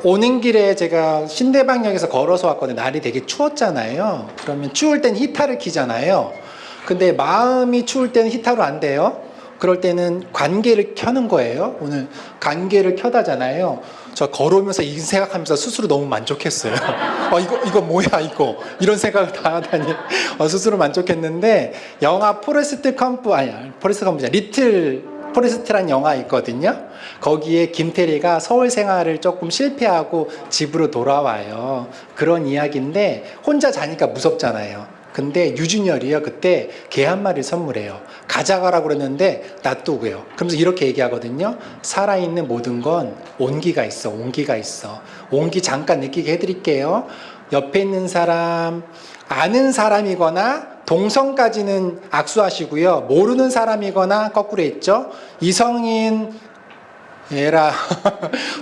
오는 길에 제가 신대방역에서 걸어서 왔거든요. 날이 되게 추웠잖아요. 그러면 추울 땐 히터를 켜잖아요. 근데 마음이 추울 때는 히터로 안 돼요. 그럴 때는 관계를 켜는 거예요. 오늘 관계를 켜다잖아요. 저 걸어오면서 이 생각하면서 스스로 너무 만족했어요. 이거 뭐야 이거 이런 생각을 다 하다니 스스로 만족했는데 영화 포레스트 컴프 리틀 포레스트라는 영화 있거든요. 거기에 김태리가 서울 생활을 조금 실패하고 집으로 돌아와요. 그런 이야기인데 혼자 자니까 무섭잖아요. 근데 유준열이요 그때 개 한 마리를 선물해요. 가져가라고 그랬는데 놔두고요. 그러면서 이렇게 얘기하거든요. 살아있는 모든 건 온기가 있어. 온기가 있어. 온기 잠깐 느끼게 해드릴게요. 옆에 있는 사람 아는 사람이거나 동성까지는 악수하시고요. 모르는 사람이거나 거꾸로 했죠. 이성인 얘라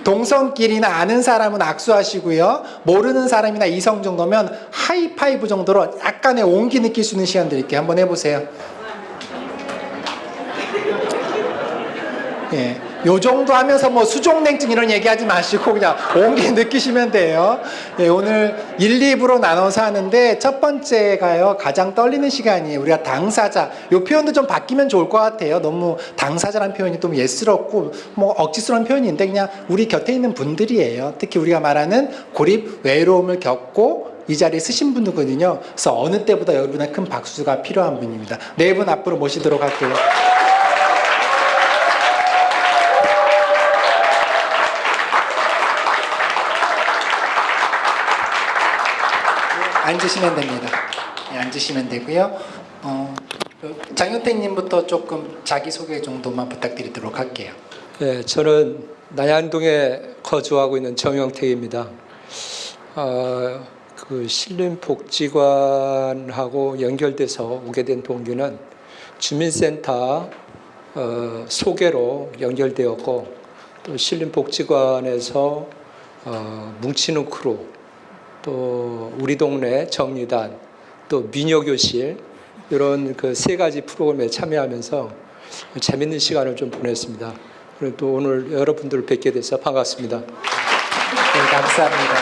동성끼리나 아는 사람은 악수하시고요. 모르는 사람이나 이성 정도면 하이파이브 정도로 약간의 온기 느낄 수 있는 시간 드릴게요. 한번 해보세요. 예, 요 정도 하면서 뭐 수족냉증 이런 얘기하지 마시고 그냥 온기 느끼시면 돼요. 예, 오늘 1, 2부로 나눠서 하는데 첫 번째가요 가장 떨리는 시간이에요. 우리가 당사자 요 표현도 좀 바뀌면 좋을 것 같아요. 너무 당사자라는 표현이 좀 예스럽고 뭐 억지스러운 표현인데 그냥 우리 곁에 있는 분들이에요. 특히 우리가 말하는 고립 외로움을 겪고 이 자리에 쓰신 분이거든요. 그래서 어느 때보다 여러분의 큰 박수가 필요한 분입니다. 네 분 앞으로 모시도록 할게요. 앉으시면 됩니다. 네, 앉으시면 되고요. 장윤택님부터 조금 자기소개 정도만 부탁드리도록 할게요. 네, 저는 남양동에 거주하고 있는 정영택입니다. 그 신림복지관하고 연결돼서 오게 된 동기는 주민센터 소개로 연결되었고 또 신림복지관에서 뭉치는 크루 또 우리 동네 정리단 또 미녀교실 이런 그 세 가지 프로그램에 참여하면서 재밌는 시간을 좀 보냈습니다. 그리고 또 오늘 여러분들을 뵙게 돼서 반갑습니다. 네, 감사합니다.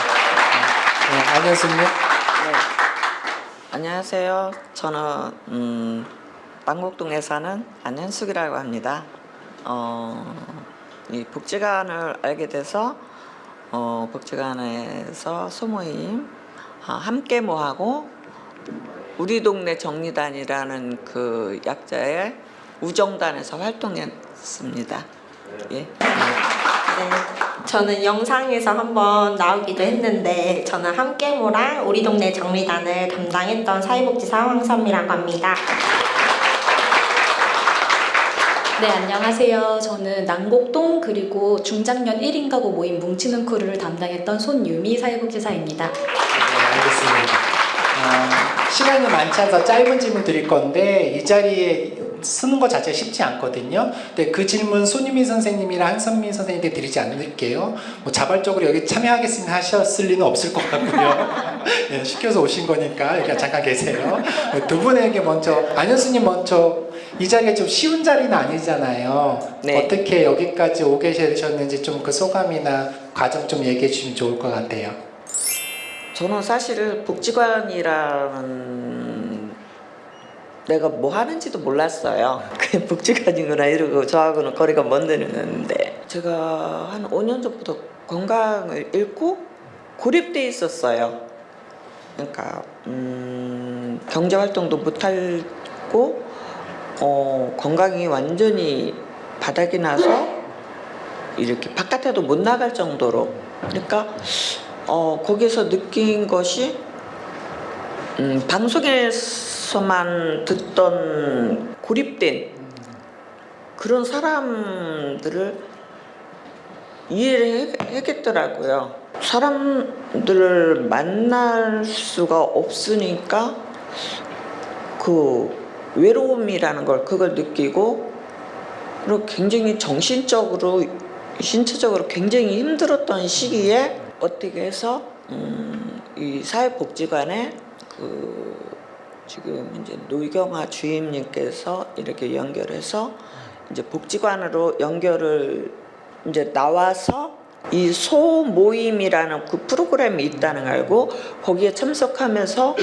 네, 안현수님. 네. 안녕하세요. 저는 빵곡동에 사는 안현숙이라고 합니다. 이 복지관을 알게 돼서 복지관에서 소모임 함께 뭐하고 우리 동네 정리단이라는 그 약자의 우정단에서 활동했습니다. 예. 네, 저는 영상에서 한번 나오기도 했는데 저는 함께모랑 우리 동네 정리단을 담당했던 사회복지사 황선미라고 합니다. 네, 안녕하세요. 저는 난곡동 그리고 중장년 1인 가구 모임 뭉치는 크루를 담당했던 손유미 사회복지사입니다. 네, 알겠습니다. 시간이 많지 않아서 짧은 질문 드릴 건데 이 자리에 쓰는 것 자체가 쉽지 않거든요. 근데 그 질문 손유미 선생님이랑 한선미 선생님한테 드리지 않을게요. 뭐 자발적으로 여기 참여하겠습니다 하셨을 리는 없을 것 같고요. 네, 시켜서 오신 거니까 여기 잠깐 계세요. 두 분에게 먼저 안현수님 먼저 이 자리가 좀 쉬운 자리는 아니잖아요. 네. 어떻게 여기까지 오게 되셨는지 좀 그 소감이나 과정 좀 얘기해 주시면 좋을 것 같아요. 저는 사실 복지관이라는 내가 뭐 하는지도 몰랐어요. 그냥 복지관이구나 이러고 저하고는 거리가 먼 데였는데 제가 한 5년 전부터 건강을 잃고 고립돼 있었어요. 그러니까 경제활동도 못하고 건강이 완전히 바닥이 나서 이렇게 바깥에도 못 나갈 정도로 그러니까 거기서 느낀 것이 방송에서만 듣던 고립된 그런 사람들을 이해를 하겠더라고요. 사람들을 만날 수가 없으니까 그 외로움이라는 걸 그걸 느끼고 그리고 굉장히 정신적으로 신체적으로 굉장히 힘들었던 시기에 어떻게 해서 이 사회복지관에 그 지금 이제 노경아 주임님께서 이렇게 연결해서 이제 복지관으로 연결을 이제 나와서 이 소 모임이라는 그 프로그램이 있다는 걸 알고 거기에 참석하면서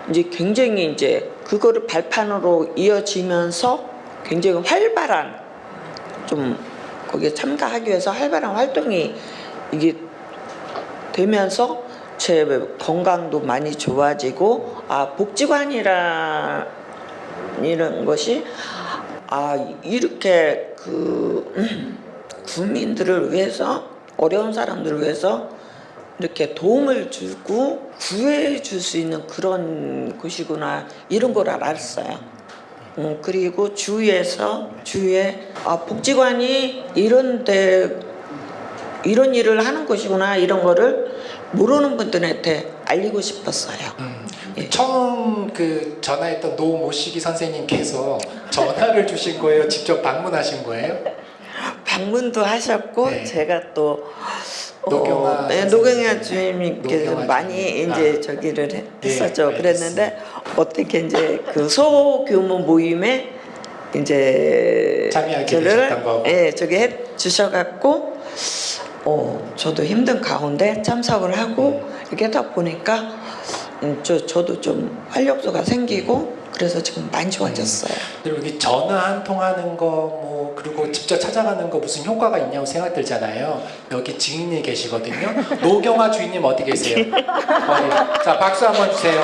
이제 굉장히 이제 그거를 발판으로 이어지면서 굉장히 활발한 좀 거기에 참가하기 위해서 활발한 활동이 이게 되면서 제 건강도 많이 좋아지고 복지관이라는 것이 이렇게 국민들을 위해서 어려운 사람들을 위해서 이렇게 도움을 주고 구해 줄 수 있는 그런 곳이구나 이런 걸 알았어요. 그리고 주위에 복지관이 이런 일을 하는 곳이구나 이런 거를 모르는 분들한테 알리고 싶었어요. 예. 처음 전화했던 노모시기 선생님께서 전화를 주신 거예요? 직접 방문하신 거예요? 방문도 하셨고 네. 제가 또 노경아 노경아 주임님께서 노경아 많이 주임님. 이제 저기를 했었죠. 네, 그랬는데 어떻게 이제 그 소규모 모임에 이제 참여하게 되셨던 거고. 저기 해 주셔갖고 저도 힘든 가운데 참석을 하고 이렇게 하다 보니까 저도 좀 활력소가 생기고 그래서 지금 많이 좋아졌어요. 그리고 여기 전화 한 통하는 거 그리고 직접 찾아가는 거 무슨 효과가 있냐고 생각 들잖아요. 여기 증인이 계시거든요. 노경아 주인님 어디 계세요? 자, 박수 한번 주세요.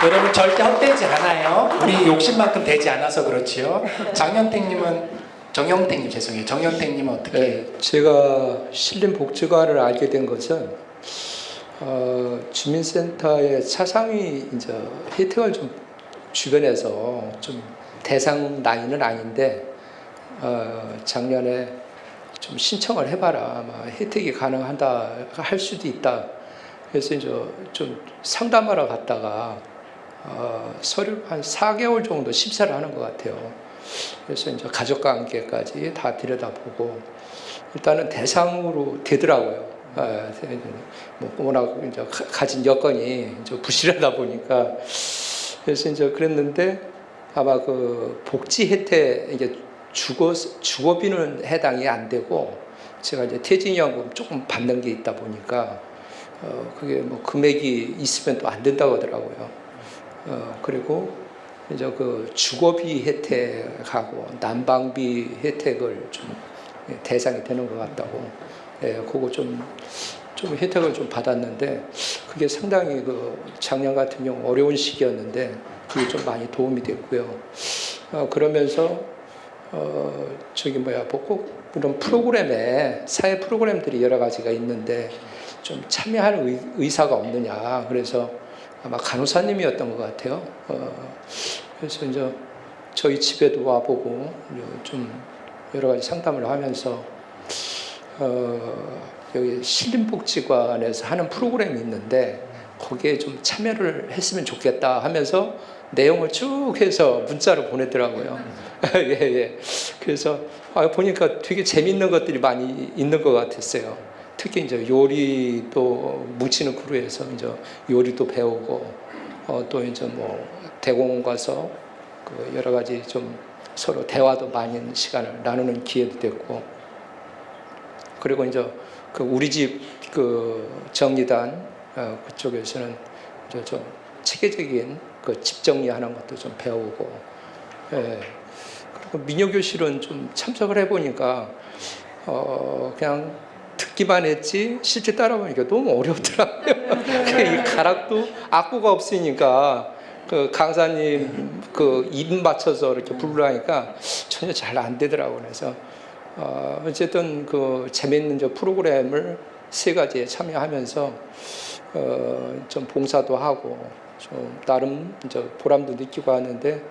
여러분 절대 헛되지 않아요. 우리 욕심만큼 되지 않아서 그렇지요. 정영택님 죄송해요. 정영택님은 어떻게? 네, 제가 신림복지관을 알게 된 것은 주민센터의 차상위 이제 혜택을 좀 주변에서 좀 대상 나이는 아닌데 작년에 좀 신청을 해봐라, 혜택이 가능하다 할 수도 있다. 그래서 이제 좀 상담하러 갔다가 서류 한 4개월 정도 심사를 하는 것 같아요. 그래서 이제 가족과 관계까지 다 들여다보고 일단은 대상으로 되더라고요. 워낙 이제 가진 여건이 이제 부실하다 보니까 그래서 이제 그랬는데 아마 그 복지 혜택 이게 주거비는 해당이 안 되고 제가 이제 퇴직연금 조금 받는 게 있다 보니까 그게 금액이 있으면 또 안 된다고 하더라고요. 그리고 이제 그 주거비 혜택하고 난방비 혜택을 좀 대상이 되는 것 같다고. 그거 좀 혜택을 좀 받았는데 그게 상당히 작년 같은 경우 어려운 시기였는데 그게 좀 많이 도움이 됐고요. 그러면서 꼭 이런 프로그램에 사회 프로그램들이 여러 가지가 있는데 좀 참여하는 의사가 없느냐. 그래서 아마 간호사님이었던 것 같아요. 그래서 이제 저희 집에도 와보고 좀 여러 가지 상담을 하면서 여기 신림복지관에서 하는 프로그램이 있는데 거기에 좀 참여를 했으면 좋겠다 하면서 내용을 쭉 해서 문자로 보내더라고요. 예. 그래서 보니까 되게 재밌는 것들이 많이 있는 것 같았어요. 특히 이제 요리도 뭉치는 크루에서 이제 요리도 배우고 또 이제 대공원 가서 여러 가지 좀 서로 대화도 많이 시간을 나누는 기회도 됐고 그리고 이제 우리 집 정리단 그쪽에서는 좀 체계적인 집 정리하는 것도 좀 배우고 그리고 민요교실은 좀 참석을 해보니까 그냥 듣기만 했지 실제 따라보니까 너무 어렵더라고요. 이 가락도 악보가 없으니까 강사님 입 맞춰서 이렇게 부르라니까 전혀 잘 안 되더라고요. 그래서 어쨌든 재미있는 프로그램을 3가지에 참여하면서 좀 봉사도 하고 좀 나름 보람도 느끼고 하는데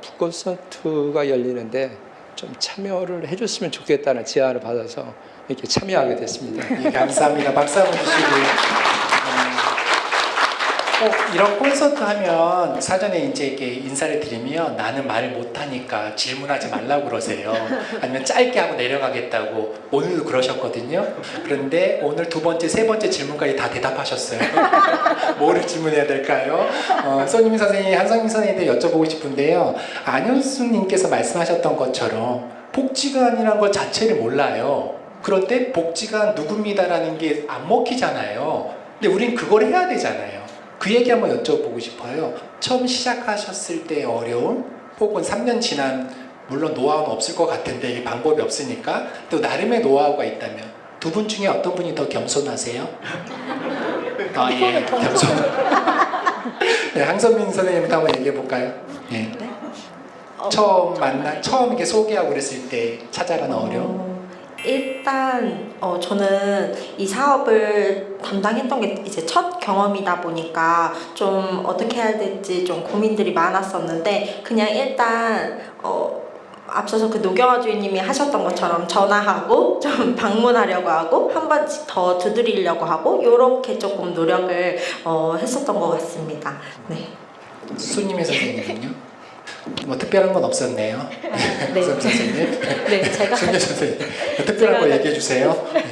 북콘서트가 열리는데 좀 참여를 해줬으면 좋겠다는 제안을 받아서 이렇게 참여하게 됐습니다. 예, 감사합니다. 박수 한번 주시고요. 꼭 이런 콘서트 하면 사전에 이제 이렇게 인사를 드리면 나는 말을 못하니까 질문하지 말라고 그러세요. 아니면 짧게 하고 내려가겠다고 오늘도 그러셨거든요. 그런데 오늘 두 번째, 세 번째 질문까지 다 대답하셨어요. 뭐를 질문해야 될까요? 손님 선생님, 한성민 선생님한테 여쭤보고 싶은데요. 안현수님께서 말씀하셨던 것처럼 복지관이란 것 자체를 몰라요. 그런데 복지관 누굽니다라는 게 안 먹히잖아요. 근데 우린 그걸 해야 되잖아요. 그 얘기 한번 여쭤보고 싶어요. 처음 시작하셨을 때 어려움, 혹은 3년 지난, 물론 노하우는 없을 것 같은데 이 방법이 없으니까 또 나름의 노하우가 있다면 두 분 중에 어떤 분이 더 겸손하세요? 아, 예, 겸손. 네, 한선민 선생님부터 한번 얘기해 볼까요? 예. 처음 이렇게 소개하고 그랬을 때 찾아가는 어려움. 일단 저는 이 사업을 담당했던 게 이제 첫 경험이다 보니까 좀 어떻게 해야 될지 좀 고민들이 많았었는데 그냥 일단 앞서서 그 노경화 주인님이 하셨던 것처럼 전화하고 좀 방문하려고 하고 한 번씩 더 두드리려고 하고 이렇게 조금 노력을 했었던 것 같습니다. 네. 수님의 선생님은요? 뭐 특별한 건 없었네요. 네. 선생님. 네, 제가 수님 선생님. 특별한 거 얘기해 주세요. 네.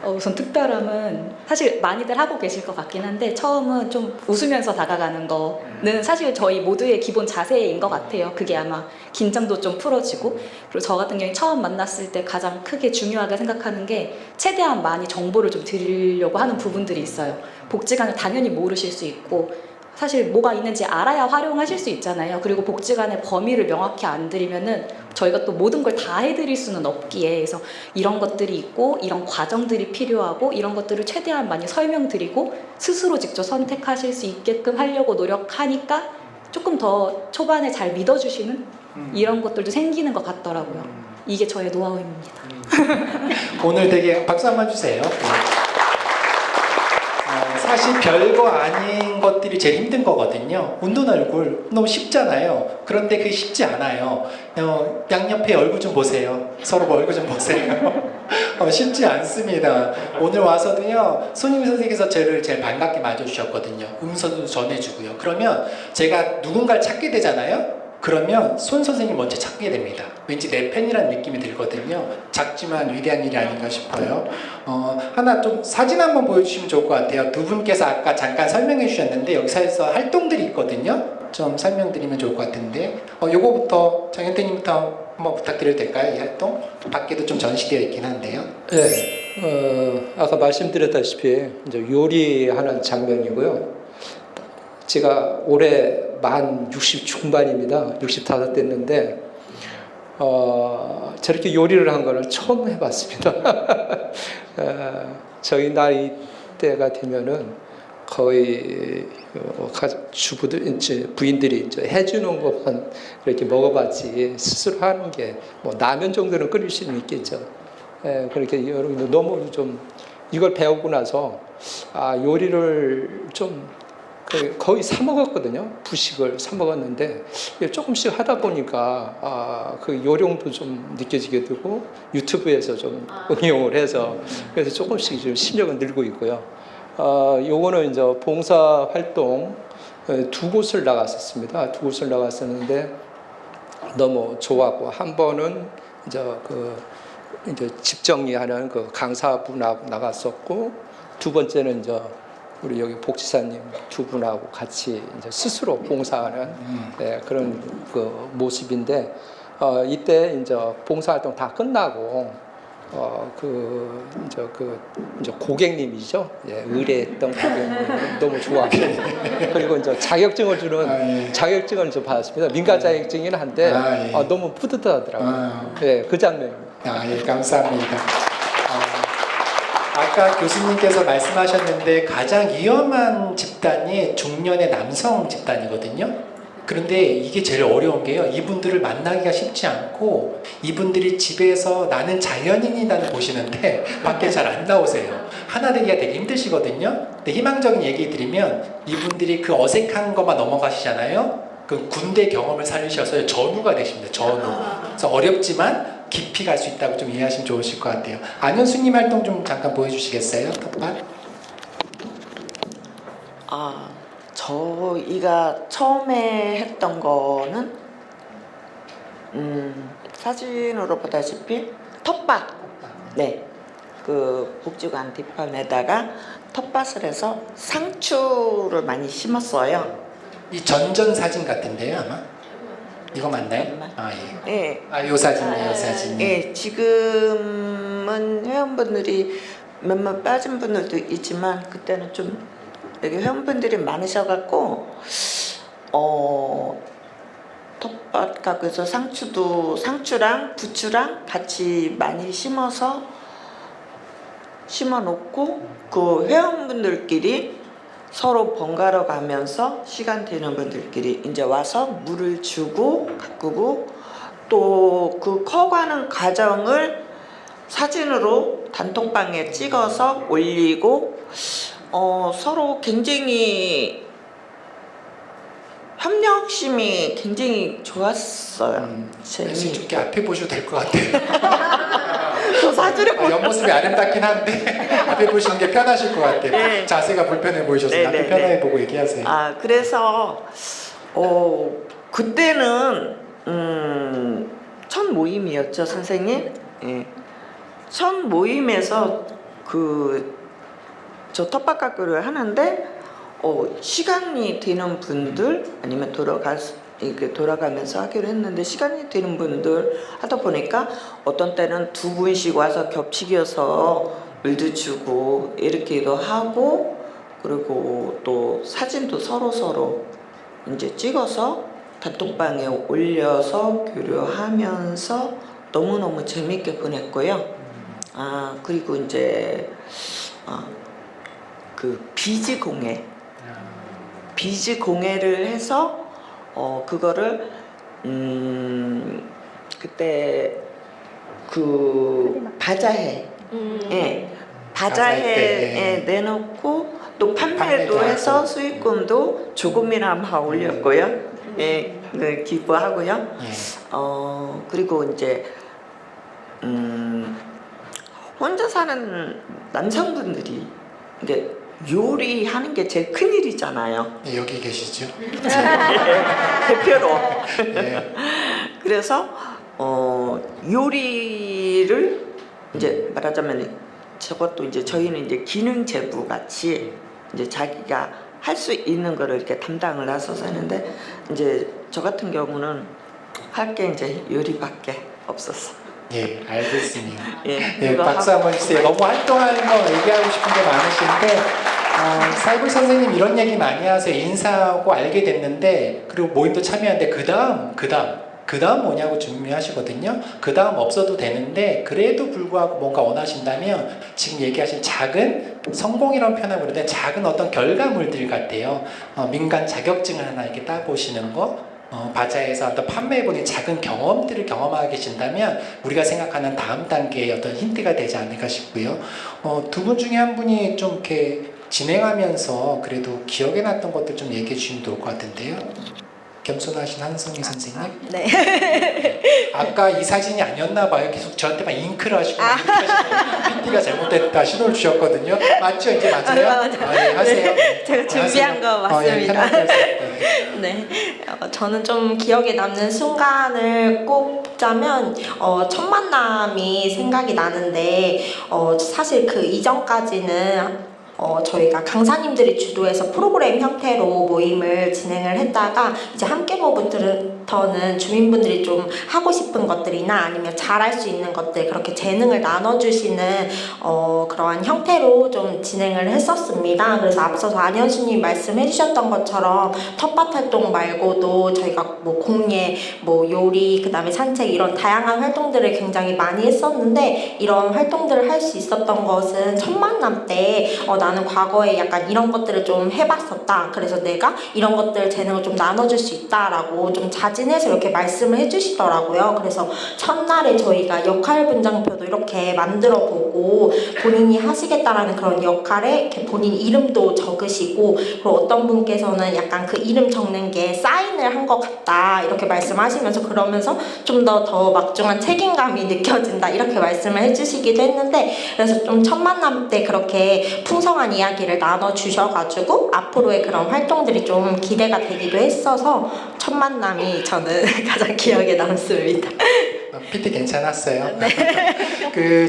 우선 특별함은 사실 많이들 하고 계실 것 같긴 한데 처음은 좀 웃으면서 다가가는 거는 사실 저희 모두의 기본 자세인 것 같아요. 그게 아마 긴장도 좀 풀어지고 그리고 저 같은 경우에 처음 만났을 때 가장 크게 중요하게 생각하는 게 최대한 많이 정보를 좀 드리려고 하는 부분들이 있어요. 복지관을 당연히 모르실 수 있고 사실 뭐가 있는지 알아야 활용하실 수 있잖아요. 그리고 복지관의 범위를 명확히 안 드리면은 저희가 또 모든 걸 다 해드릴 수는 없기에 그래서 이런 것들이 있고 이런 과정들이 필요하고 이런 것들을 최대한 많이 설명드리고 스스로 직접 선택하실 수 있게끔 하려고 노력하니까 조금 더 초반에 잘 믿어주시는 이런 것들도 생기는 것 같더라고요. 이게 저의 노하우입니다. 오늘 되게 박수 한번 주세요. 사실 별거 아닌 것들이 제일 힘든 거거든요. 웃는 얼굴 너무 쉽잖아요. 그런데 그게 쉽지 않아요. 양옆에 얼굴 좀 보세요. 서로 얼굴 좀 보세요. 쉽지 않습니다. 오늘 와서도요, 손님 선생님께서 저를 제일 반갑게 맞아주셨거든요. 음성도 전해주고요. 그러면 제가 누군가를 찾게 되잖아요. 그러면 손 선생님 먼저 찾게 됩니다. 왠지 내 팬이라는 느낌이 들거든요. 작지만 위대한 일이 아닌가 싶어요. 하나 좀 사진 한번 보여주시면 좋을 것 같아요. 두 분께서 아까 잠깐 설명해 주셨는데 여기서 활동들이 있거든요. 좀 설명드리면 좋을 것 같은데 요거부터 정현태님부터 한번 부탁드려도 될까요? 이 활동? 밖에도 좀 전시되어 있긴 한데요. 네, 아까 말씀드렸다시피 이제 요리하는 장면이고요. 제가 올해 만 60 중반입니다. 65 됐는데 저렇게 요리를 한 거는 처음 해봤습니다. 저희 나이 때가 되면은 거의 주부들, 이제 부인들이 이제 해주는 것만 이렇게 먹어봤지 스스로 하는 게 뭐 라면 정도는 끓일 수는 있겠죠. 그렇게 여러분들 너무 좀 이걸 배우고 나서 요리를 좀 거의 사 먹었거든요. 부식을 사 먹었는데 조금씩 하다 보니까 그 요령도 좀 느껴지게 되고 유튜브에서 좀 응용을 해서 그래서 조금씩 좀 실력은 늘고 있고요. 요거는 이제 봉사 활동 두 곳을 나갔었습니다. 두 곳을 나갔었는데 너무 좋았고 한 번은 이제 집 정리하는 그 강사분하고 나갔었고 두 번째는 이제 우리 여기 복지사님 두 분하고 같이 이제 스스로 봉사하는 그런 그 모습인데 이때 이제 봉사활동 다 끝나고 이제 고객님이죠. 의뢰했던 고객님 너무 좋아하고 그리고 이제 자격증을 주는 자격증을 좀 받았습니다. 민간 자격증이긴 한데 너무 뿌듯하더라고요. 그 장면입니다. 예, 감사합니다. 아까 교수님께서 말씀하셨는데 가장 위험한 집단이 중년의 남성 집단이거든요. 그런데 이게 제일 어려운 게요. 이분들을 만나기가 쉽지 않고 이분들이 집에서 나는 자연인이라는 보시는데 밖에 잘 안 나오세요. 하나 되기가 되게 힘드시거든요. 근데 희망적인 얘기 드리면 이분들이 그 어색한 것만 넘어가시잖아요. 그 군대 경험을 살리셔서 전우가 되십니다. 전우. 그래서 어렵지만 깊이 갈 수 있다고 좀 이해하시면 좋으실 것 같아요. 안현수님 활동 좀 잠깐 보여주시겠어요? 텃밭? 이가 처음에 했던 거는 사진으로 보다시피 텃밭. 네. 그 복지관 뒷판에다가 텃밭을 해서 상추를 많이 심었어요. 이 전전 사진 같은데요, 아마? 이거 맞나요? 아, 예. 예. 아, 요 사진이에요, 요 사진. 예, 지금은 회원분들이 몇몇 빠진 분들도 있지만 그때는 좀 여기 회원분들이 많으셔갖고 텃밭 가구에서 상추랑 부추랑 같이 많이 심어 놓고 그 회원분들끼리 서로 번갈아 가면서 시간 되는 분들끼리 이제 와서 물을 주고 가꾸고 또 그 커가는 과정을 사진으로 단톡방에 찍어서 올리고 서로 굉장히 협력심이 굉장히 좋았어요. 사실 좀 이렇게 앞에 보셔도 될 것 같아요. 저 사진을 옆모습이 아름답긴 한데 앞에 보시는 게 편하실 것 같아요. 네. 자세가 불편해 보이셔서 네, 앞에 네, 편하게 네. 보고 얘기하세요. 그래서 그때는 첫 모임이었죠, 선생님. 예. 첫 모임에서 저 텃밭 가꾸를 하는데 시간이 되는 분들 아니면 이렇게 돌아가면서 하기로 했는데 시간이 되는 분들 하다 보니까 어떤 때는 두 분씩 와서 겹치기여서 물도 주고 이렇게도 하고 그리고 또 사진도 서로 이제 찍어서 단톡방에 올려서 교류하면서 너무너무 재밌게 보냈고요. 그리고 이제 그 비즈 공예를 해서 그거를 그때 그 바자회 예, 바자회에 내놓고 또 판매도 해서 수익금도 조금이나마 올렸고요. 예, 네, 기부하고요. 그리고 이제 혼자 사는 남성분들이 이게 요리하는 게 제일 큰 일이잖아요. 네, 여기 계시죠? 대표로. 네. 그래서 요리를 이제 말하자면 저것도 이제 저희는 이제 기능 제부 같이 이제 자기가 할 수 있는 거를 이렇게 담당을 하셔서 하는데 이제 저 같은 경우는 할 게 이제 요리밖에 없었어. 예, 알겠습니다. 예, 예, 그거 박수 하고 한번 주세요. 너무 활동하는 거 얘기하고 싶은 게 많으신데 사이볼 선생님 이런 얘기 많이 하세요. 인사하고 알게 됐는데 그리고 모임도 참여하는데 그 다음 뭐냐고 준비하시거든요. 그 다음 없어도 되는데 그래도 불구하고 뭔가 원하신다면 지금 얘기하신 작은 성공이라는 표현하고 그러는데 작은 어떤 결과물들 같아요. 민간 자격증을 하나 이렇게 따보시는 거, 바자회에서 어떤 판매해보는 작은 경험들을 경험하고 계신다면 우리가 생각하는 다음 단계의 어떤 힌트가 되지 않을까 싶고요. 두 분 중에 한 분이 좀 이렇게 진행하면서 그래도 기억에 났던 것들 좀 얘기해 주시면 좋을 것 같은데요. 겸손하신 한성희 선생님. 네. 아까 이 사진이 아니었나 봐요. 계속 저한테만 잉크를 하시고 PT가 잘못됐다 신호를 주셨거든요. 맞죠? 이제 맞아요? 네, 하세요. 제가 준비한 거 맞습니다. 편하게 하세요. 네, 저는 좀 기억에 남는 순간을 꼽자면 첫 만남이 생각이 나는데 사실 그 이전까지는 저희가 강사님들이 주도해서 프로그램 형태로 모임을 진행을 했다가 이제 함께모부터는 주민분들이 좀 하고 싶은 것들이나 아니면 잘할 수 있는 것들 그렇게 재능을 나눠주시는 그러한 형태로 좀 진행을 했었습니다. 그래서 앞서서 안현수님 말씀해 주셨던 것처럼 텃밭 활동 말고도 저희가 뭐 공예, 뭐 요리, 그 다음에 산책 이런 다양한 활동들을 굉장히 많이 했었는데 이런 활동들을 할 수 있었던 것은 첫 만남 때 나는 과거에 약간 이런 것들을 좀 해봤었다. 그래서 내가 이런 것들 재능을 좀 나눠줄 수 있다라고 좀 자진해서 이렇게 말씀을 해주시더라고요. 그래서 첫날에 저희가 역할 분장표도 이렇게 만들어보고 본인이 하시겠다라는 그런 역할에 이렇게 본인 이름도 적으시고 그리고 어떤 분께서는 약간 그 이름 적는 게 사인을 한 것 같다 이렇게 말씀하시면서 그러면서 좀 더 막중한 책임감이 느껴진다 이렇게 말씀을 해주시기도 했는데 그래서 좀 첫 만남 때 그렇게 풍성 소중한 이야기를 나눠주셔가지고 앞으로의 그런 활동들이 좀 기대가 되기도 했어서 첫 만남이 저는 가장 기억에 남습니다. PT 괜찮았어요.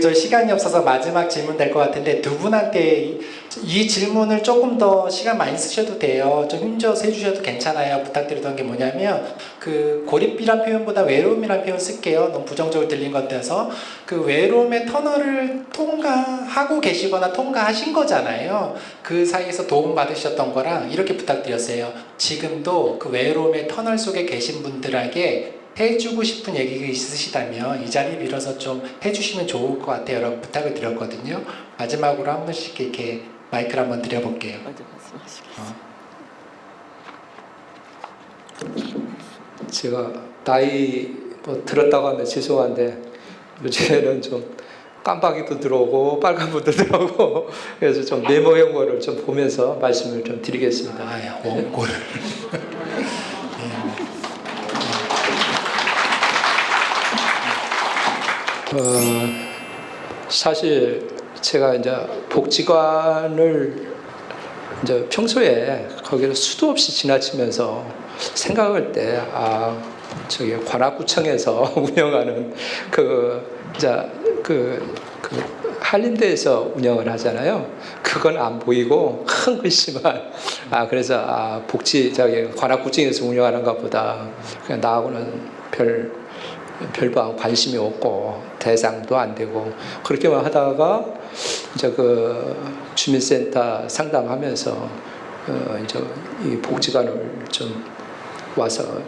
저 시간이 없어서 마지막 질문 될 것 같은데 두 분한테 이 질문을 조금 더 시간 많이 쓰셔도 돼요. 좀 힘줘서 해주셔도 괜찮아요. 부탁드리던 게 뭐냐면 고립이란 표현보다 외로움이란 표현 쓸게요. 너무 부정적으로 들린 것 같아서 외로움의 터널을 통과하고 계시거나 통과하신 거잖아요. 그 사이에서 도움 받으셨던 거랑 이렇게 부탁드렸어요. 지금도 그 외로움의 터널 속에 계신 분들에게 해주고 싶은 얘기가 있으시다면 이 자리 빌어서 좀 해주시면 좋을 것 같아요. 여러분 부탁을 드렸거든요. 마지막으로 한 분씩 이렇게 마이크를 한번 드려볼게요. 먼저 말씀하시겠어요? 제가 나이 뭐 들었다고 하면 죄송한데 요즘에는 좀 깜빡이도 들어오고 빨간불도 들어오고 그래서 좀 메모한 거를 좀 보면서 말씀을 좀 드리겠습니다. 원고를. 사실 제가 이제 복지관을 이제 평소에 거기를 수도 없이 지나치면서 생각할 때 저기 관악구청에서 운영하는 한림대에서 운영을 하잖아요. 그건 안 보이고 큰 글씨만 그래서 관악구청에서 운영하는가 보다. 그냥 나하고는 별반 관심이 없고 대상도 안 되고 그렇게만 하다가 이제 주민센터 상담하면서 이제 이 복지관을 좀 와서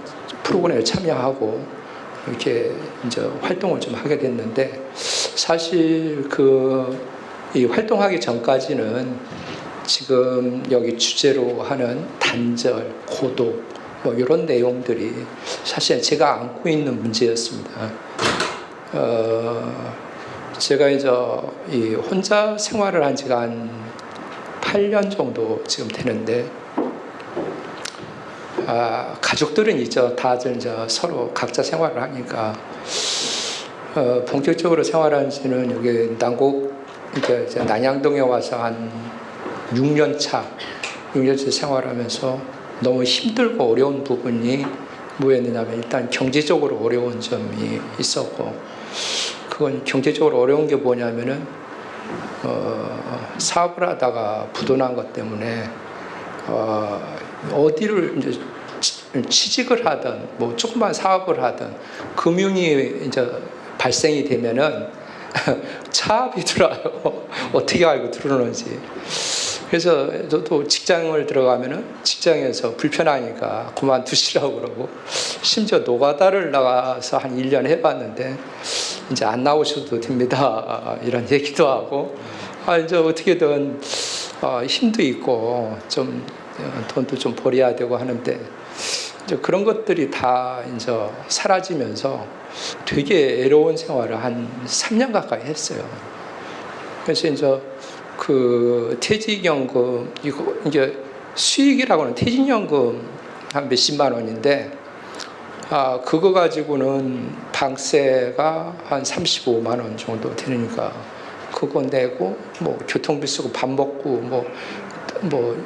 프로그램에 참여하고 이렇게 이제 활동을 좀 하게 됐는데 사실 이 활동하기 전까지는 지금 여기 주제로 하는 단절, 고독 뭐 이런 내용들이 사실 제가 안고 있는 문제였습니다. 제가 이제 이 혼자 생활을 한 지가 한 8년 정도 지금 되는데 가족들은 있죠. 다들 이제 서로 각자 생활을 하니까 본격적으로 생활한 지는 여기 이제 난양동에 와서 한 6년 차 생활하면서 너무 힘들고 어려운 부분이 뭐였느냐면 일단 경제적으로 어려운 점이 있었고 그건 경제적으로 어려운 게 뭐냐면은 사업을 하다가 부도난 것 때문에 어디를 이제 취직을 하든 뭐 조그만 사업을 하든 금융이 이제 발생이 되면은 차압이 들어요. 어떻게 알고 들어오는지. 그래서 저도 직장을 들어가면은 직장에서 불편하니까 그만두시라고 그러고 심지어 노가다를 나가서 한 1년 해봤는데 이제 안 나오셔도 됩니다. 이런 얘기도 하고 이제 어떻게든 힘도 있고 좀 돈도 좀 벌여야 되고 하는데 이제 그런 것들이 다 이제 사라지면서 되게 애로운 생활을 한 3년 가까이 했어요. 그래서 이제 퇴직연금 이거 이제 수익이라고는 퇴직연금 한 몇십만 원인데 그거 가지고는 방세가 한 35만 원 정도 되니까 그거 내고 뭐 교통비 쓰고 밥 먹고 뭐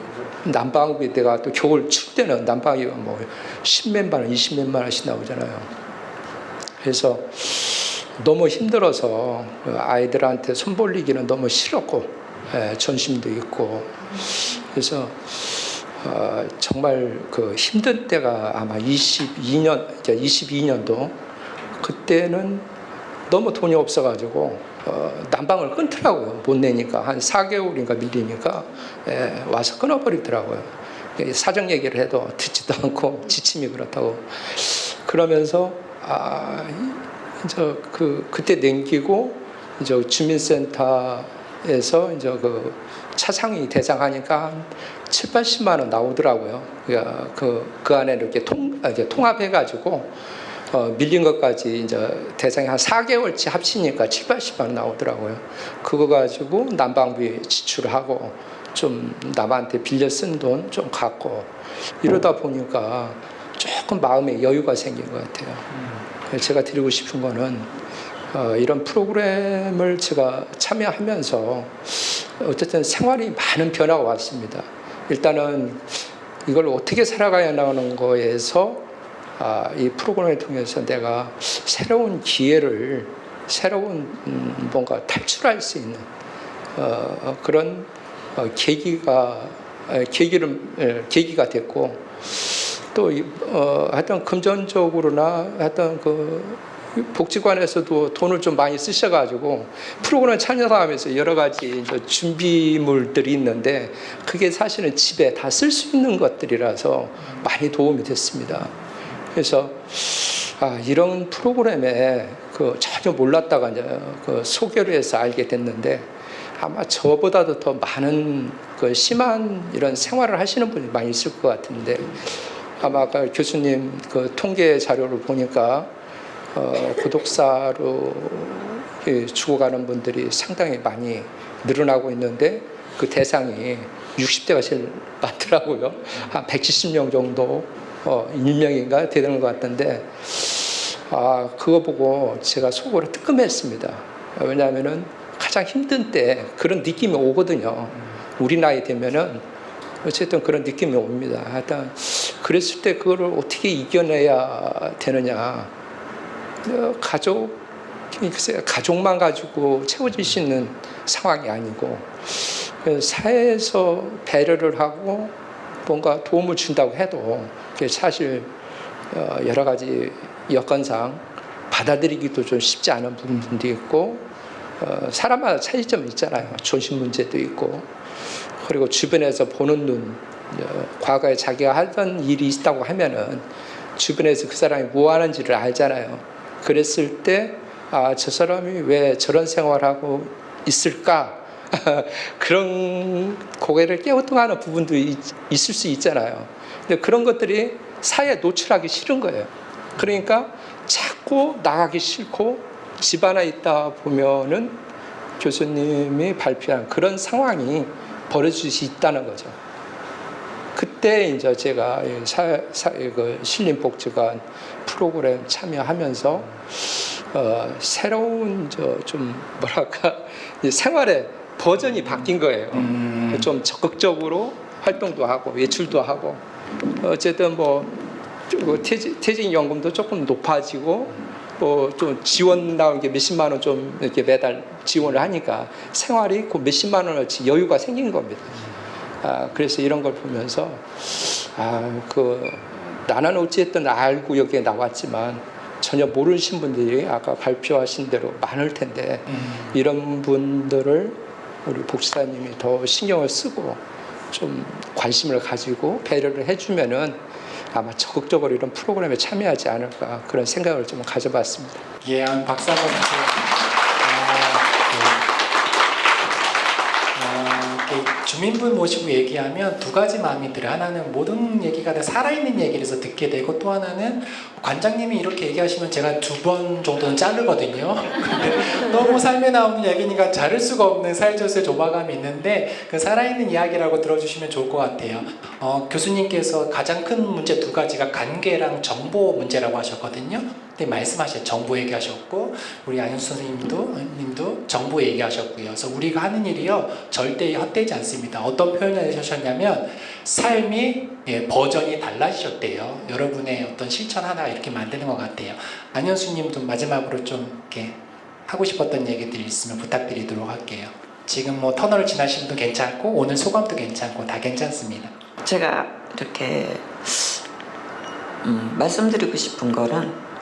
난방비 내가 또 겨울 춥 때는 난방비가 뭐 10몇만 원, 20몇만 원씩 나오잖아요. 그래서 너무 힘들어서 아이들한테 손 벌리기는 너무 싫었고 전심도 있고 그래서 정말 힘든 때가 아마 22년도 그때는 너무 돈이 없어가지고 난방을 끊더라고요. 못 내니까 한 4개월인가 밀리니까 와서 끊어버리더라고요. 사정 얘기를 해도 듣지도 않고 지침이 그렇다고 그러면서 이제 그때 냉기고 이제 주민센터에서 이제 차상위 대상하니까 한 7, 80만 원 나오더라고요. 그 안에 이렇게 통합해가지고 밀린 것까지 이제 대상이 한 4개월치 합치니까 7, 80만 원 나오더라고요. 그거 가지고 난방비 지출하고 좀 남한테 빌려 쓴 돈 좀 갚고 이러다 보니까 조금 마음에 여유가 생긴 것 같아요. 제가 드리고 싶은 거는 이런 프로그램을 제가 참여하면서 어쨌든 생활이 많은 변화가 왔습니다. 일단은 이걸 어떻게 살아가야 하는 거에서 이 프로그램을 통해서 내가 새로운 기회를 새로운 뭔가 탈출할 수 있는 그런 계기가 됐고 또 하여튼 금전적으로나 하여튼 그 복지관에서도 돈을 좀 많이 쓰셔가지고 프로그램 참여하면서 여러 가지 이제 준비물들이 있는데 그게 사실은 집에 다 쓸 수 있는 것들이라서 많이 도움이 됐습니다. 그래서 이런 프로그램에 그 전혀 몰랐다가 이제 그 소개를 해서 알게 됐는데 아마 저보다도 더 많은 그 심한 이런 생활을 하시는 분이 많이 있을 것 같은데 아마 아까 교수님 그 통계 자료를 보니까 구독사로 죽어가는 분들이 상당히 많이 늘어나고 있는데 그 대상이 60대가 제일 많더라고요. 한 170명 정도 일명인가 되는 것 같은데 그거 보고 제가 속으로 뜨끔했습니다. 왜냐하면은 가장 힘든 때 그런 느낌이 오거든요. 우리 나이 되면은 어쨌든 그런 느낌이 옵니다. 하여튼 그랬을 때 그거를 어떻게 이겨내야 되느냐. 가족만 가지고 채워질 수 있는 상황이 아니고 사회에서 배려를 하고 뭔가 도움을 준다고 해도 사실 여러 가지 여건상 받아들이기도 좀 쉽지 않은 부분도 있고 사람마다 차이점이 있잖아요. 존심 문제도 있고 그리고 주변에서 보는 눈 과거에 자기가 하던 일이 있다고 하면은 주변에서 그 사람이 뭐 하는지를 알잖아요. 그랬을 때 저 사람이 왜 저런 생활하고 있을까? 그런 고개를 깨우통하는 부분도 있을 수 있잖아요. 근데 그런 것들이 사회에 노출하기 싫은 거예요. 그러니까 자꾸 나가기 싫고 집 안에 있다 보면은 교수님이 발표한 그런 상황이 벌어질 수 있다는 거죠. 그때 이제 제가 그 신림복지관 프로그램 참여하면서 새로운 좀 뭐랄까 생활의 버전이 바뀐 거예요. 좀 적극적으로 활동도 하고 외출도 하고 어쨌든 뭐 퇴직연금도 조금 높아지고 좀 지원 나온 게 몇십만 원 좀 이렇게 매달 지원을 하니까 생활이 그 몇십만 원어치 여유가 생긴 겁니다. 그래서 이런 걸 보면서 나는 어찌됐든 알고 여기에 나왔지만 전혀 모르신 분들이 아까 발표하신 대로 많을 텐데 이런 분들을 우리 복지사님이 더 신경을 쓰고 좀 관심을 가지고 배려를 해주면은 아마 적극적으로 이런 프로그램에 참여하지 않을까 그런 생각을 좀 가져봤습니다. 예, 박수 한번 주세요. 주민분 모시고 얘기하면 두 가지 마음이 들어요. 하나는 모든 얘기가 다 살아있는 얘기라서 듣게 되고 또 하나는 관장님이 이렇게 얘기하시면 제가 2번 정도는 자르거든요. 근데 너무 삶에 나오는 얘기니까 자를 수가 없는 살젓의 조바감이 있는데 그 살아있는 이야기라고 들어주시면 좋을 것 같아요. 교수님께서 가장 큰 문제 두 가지가 관계랑 정보 문제라고 하셨거든요. 근데 말씀하신 정보 얘기하셨고 우리 안윤수 선생님도 정보 얘기하셨고요. 그래서 우리가 하는 일이요 절대 헛되지 않습니다. 어떤 표현을 하셨냐면 삶이 버전이 달라지셨대요. 여러분의 어떤 실천 하나 이렇게 만드는 것 같아요. 안윤수님도 마지막으로 좀 이렇게 하고 싶었던 얘기들이 있으면 부탁드리도록 할게요. 지금 뭐 터널을 지나신 분도 괜찮고 오늘 소감도 괜찮고 다 괜찮습니다. 제가 이렇게 말씀드리고 싶은 거는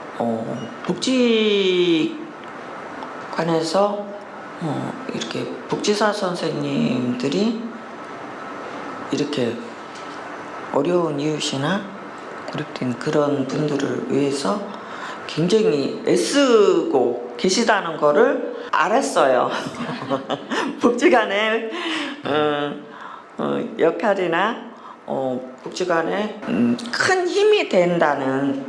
복지관에서 이렇게 복지사 선생님들이 이렇게 어려운 이웃이나 고립된 그런 분들을 위해서 굉장히 애쓰고 계시다는 거를 알았어요. 복지관의 역할이나 복지관에 큰 힘이 된다는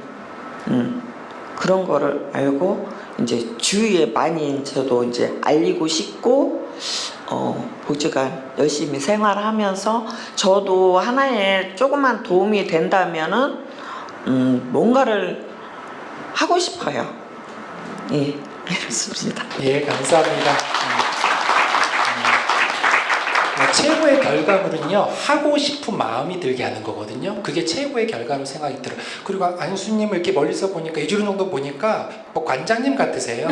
그런 거를 알고 이제 주위에 많이 저도 이제 알리고 싶고 복지관 열심히 생활하면서 저도 하나의 조그만 도움이 된다면은 뭔가를 하고 싶어요. 예, 이렇습니다. 예, 감사합니다. 최고의 결과물은요, 하고 싶은 마음이 들게 하는 거거든요. 그게 최고의 결과로 생각이 들어요. 그리고 안수님을 이렇게 멀리서 보니까, 이주름 정도 보니까 뭐 관장님 같으세요.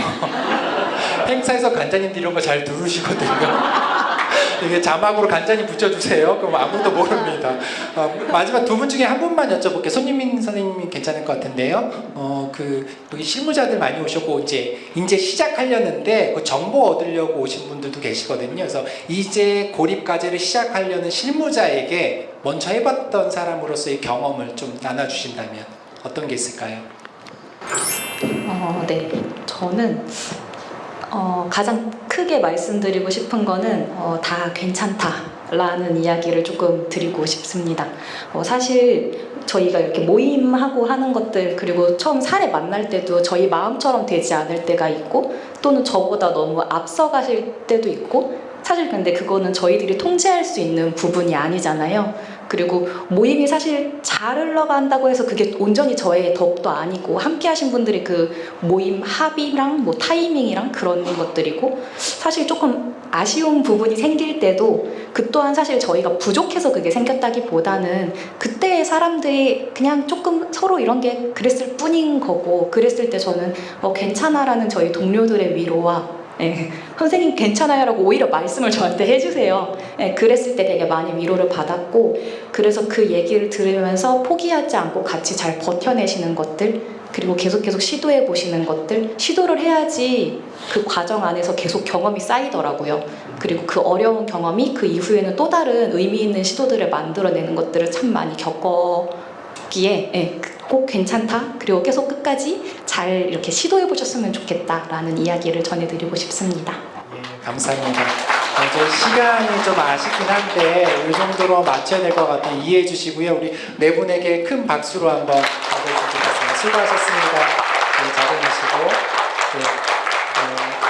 행사에서 관장님 이런 거 잘 들으시거든요. 이게 자막으로 간장이 붙여주세요. 그럼 아무도 모릅니다. 마지막 두 분 중에 한 분만 여쭤볼게요. 손민민 선생님이 괜찮을 것 같은데요. 여기 실무자들 많이 오셨고 이제 시작하려는데 그 정보 얻으려고 오신 분들도 계시거든요. 그래서 이제 고립과제를 시작하려는 실무자에게 먼저 해봤던 사람으로서의 경험을 좀 나눠주신다면 어떤 게 있을까요? 네. 저는 가장 크게 말씀드리고 싶은 거는 다 괜찮다라는 이야기를 조금 드리고 싶습니다. 사실 저희가 이렇게 모임하고 하는 것들, 그리고 처음 사례 만날 때도 저희 마음처럼 되지 않을 때가 있고, 또는 저보다 너무 앞서가실 때도 있고, 사실 근데 그거는 저희들이 통제할 수 있는 부분이 아니잖아요. 그리고 모임이 사실 잘 흘러간다고 해서 그게 온전히 저의 덕도 아니고, 함께 하신 분들이 그 모임 합의랑 뭐 타이밍이랑 그런 것들이고, 사실 조금 아쉬운 부분이 생길 때도 그 또한 사실 저희가 부족해서 그게 생겼다기보다는 그때의 사람들이 그냥 조금 서로 이런 게 그랬을 뿐인 거고, 그랬을 때 저는 괜찮아라는 저희 동료들의 위로와 선생님 괜찮아요 라고 오히려 말씀을 저한테 해주세요. 그랬을 때 되게 많이 위로를 받았고, 그래서 그 얘기를 들으면서 포기하지 않고 같이 잘 버텨내시는 것들, 그리고 계속 시도해 보시는 것들, 시도를 해야지 그 과정 안에서 계속 경험이 쌓이더라고요. 그리고 그 어려운 경험이 그 이후에는 또 다른 의미 있는 시도들을 만들어내는 것들을 참 많이 겪었기에 꼭 괜찮다, 그리고 계속 끝까지 잘 이렇게 시도해 보셨으면 좋겠다라는 이야기를 전해드리고 싶습니다. 예, 감사합니다. 이제 시간이 좀 아쉽긴 한데 이 정도로 맞춰야 될 것 같아 이해해 주시고요. 우리 네 분에게 큰 박수로 한번 받아주시면 좋겠습니다. 수고하셨습니다. 네, 자리하시고.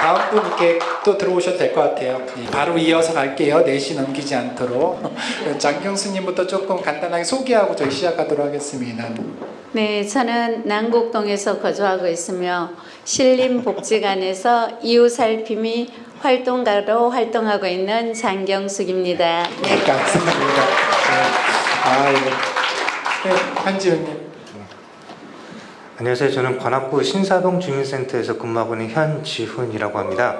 다음 분 이렇게 또 들어오셔도 될 것 같아요. 바로 이어서 갈게요. 4시 넘기지 않도록. 장경수님부터 조금 간단하게 소개하고 저희 시작하도록 하겠습니다. 네, 저는 남곡동에서 거주하고 있으며 신림복지관에서 이웃살핌이 활동가로 활동하고 있는 장경숙입니다. 네, 감사합니다. 네, 한지훈님. 안녕하세요. 저는 관악구 신사동 주민센터에서 근무하고 있는 현지훈이라고 합니다.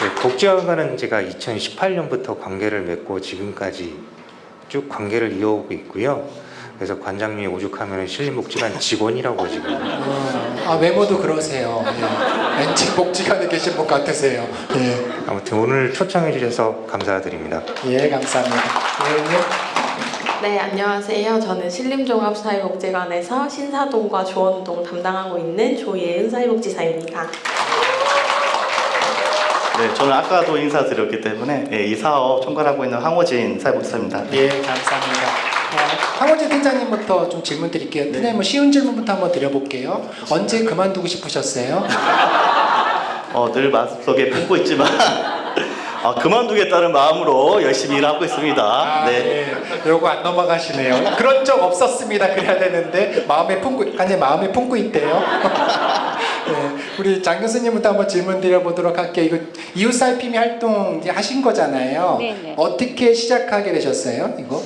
네, 복지관과는 제가 2018년부터 관계를 맺고 지금까지 쭉 관계를 이어오고 있고요. 그래서 관장님이 오죽하면 신림복지관 직원이라고 지금. 외모도 그러세요. 예. 왠지 복지관에 계신 분 같으세요. 예. 아무튼 오늘 초청해 주셔서 감사드립니다. 예, 감사합니다. 의원님. 네, 안녕하세요. 저는 신림종합사회복지관에서 신사동과 조원동 담당하고 있는 조예은 사회복지사입니다. 네, 저는 아까도 인사드렸기 때문에 이 사업 총괄하고 있는 황호진 사회복지사입니다. 예, 감사합니다. 황호진 팀장님부터 좀 질문 드릴게요. 팀장님 뭐 쉬운 질문부터 한번 드려볼게요. 언제 그만두고 싶으셨어요? 늘 마음속에 품고 있지만 그만두겠다는 마음으로 열심히 일하고 있습니다. 네. 요거 안 넘어가시네요. 그런 적 없었습니다. 그래야 되는데 마음에 품고 있대요. 네, 우리 장 교수님부터 한번 질문 드려보도록 할게요. 이거 이웃살핌이 활동 이제 하신 거잖아요. 네네. 어떻게 시작하게 되셨어요? 이거?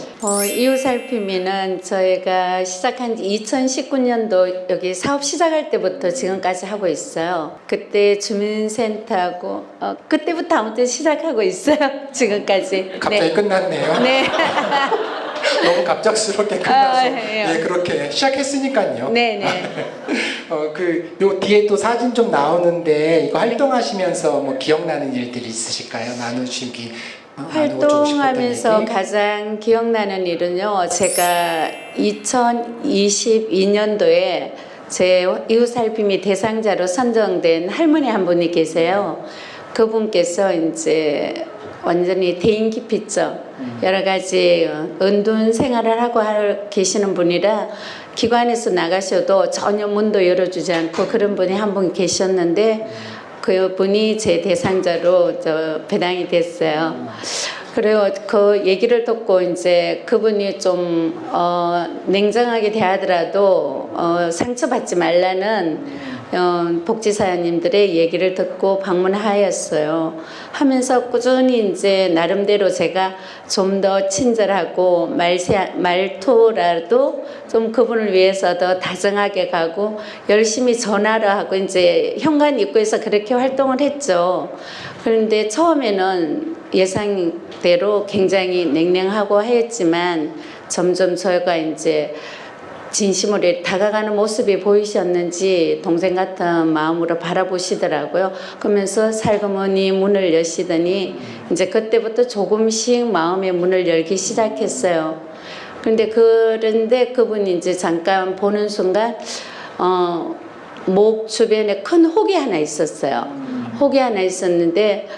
이웃살핌이는 저희가 시작한 지 2019년도 여기 사업 시작할 때부터 지금까지 하고 있어요. 그때 주민센터하고 그때부터 아무튼 시작하고 있어요. 지금까지. 갑자기 끝났네요. 네. 너무 갑작스럽게 끝나서 예. 네, 그렇게 시작했으니까요. 네네. 요 뒤에 또 사진 좀 나오는데 이거 활동하시면서 뭐 기억나는 일들이 있으실까요? 나누시기. 활동하면서 가장 기억나는 일은요, 제가 2022년도에 제 이웃살핌이 대상자로 선정된 할머니 한 분이 계세요. 그분께서 이제 완전히 대인기피증, 여러 가지 은둔 생활을 하고 계시는 분이라 기관에서 나가셔도 전혀 문도 열어주지 않고 그런 분이 한 분 계셨는데 그분이 제 대상자로 배당이 됐어요. 그리고 그 얘기를 듣고 이제 그분이 좀 냉정하게 대하더라도 상처받지 말라는 복지사님들의 얘기를 듣고 방문하였어요. 하면서 꾸준히 이제 나름대로 제가 좀 더 친절하고 말투라도 좀 그분을 위해서 더 다정하게 가고 열심히 전화를 하고 이제 현관 입구에서 그렇게 활동을 했죠. 그런데 처음에는 예상대로 굉장히 냉랭하고 했지만 점점 저희가 이제 진심으로 다가가는 모습이 보이셨는지 동생 같은 마음으로 바라보시더라고요. 그러면서 살그머니 문을 여시더니 이제 그때부터 조금씩 마음의 문을 열기 시작했어요. 그런데 그분이 이제 잠깐 보는 순간 목 주변에 큰 혹이 하나 있었어요. 혹이 하나 있었는데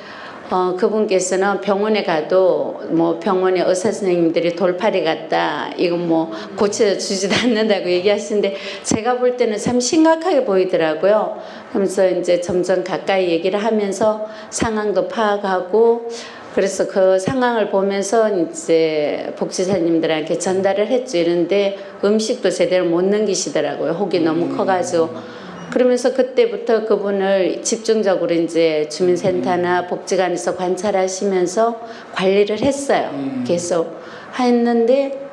그분께서는 병원에 가도 뭐 병원의 의사 선생님들이 돌팔이 같다, 이거 뭐 고쳐주지도 않는다고 얘기하시는데 제가 볼 때는 참 심각하게 보이더라고요. 그러면서 이제 점점 가까이 얘기를 하면서 상황도 파악하고, 그래서 그 상황을 보면서 이제 복지사님들한테 전달을 했죠. 이런데 음식도 제대로 못 넘기시더라고요. 혹이 너무 커가지고. 그러면서 그때부터 그분을 집중적으로 이제 주민센터나 복지관에서 관찰하시면서 관리를 했어요. 계속 했는데